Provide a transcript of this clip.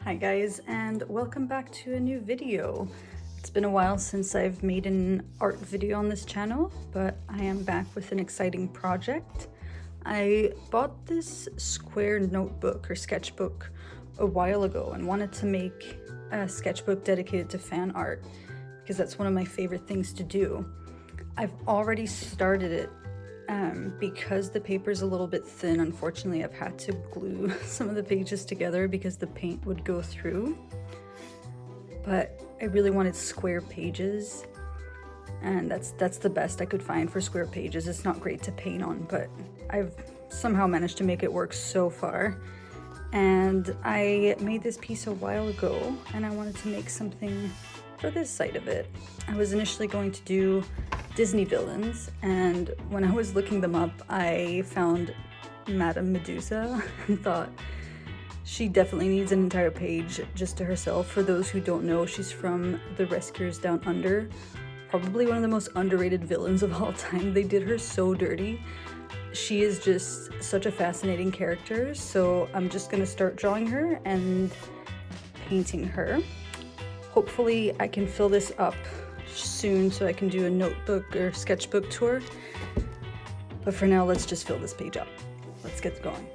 Hi guys, and welcome back to a new video. It's been a while since I've made an art video on this channel, but I am back with an exciting project. I bought this square notebook or sketchbook a while ago and wanted to make a sketchbook dedicated to fan art because that's one of my favorite things to do. I've already started it. Because the paper's a little bit thin, unfortunately I've had to glue some of the pages together because the paint would go through. But I really wanted square pages, and that's the best I could find for square pages. It's not great to paint on, but I've somehow managed to make it work so far. And I made this piece a while ago, and I wanted to make something for this side of it. I was initially going to do Disney villains, and when I was looking them up, I found Madame Medusa and thought she definitely needs an entire page just to herself. For those who don't know, she's from The Rescuers Down Under, probably one of the most underrated villains of all time. They did her so dirty. She is just such a fascinating character, so I'm just gonna start drawing her and painting her. Hopefully I can fill this up soon so I can do a notebook or sketchbook tour. But for now, let's just fill this page up. Let's get going.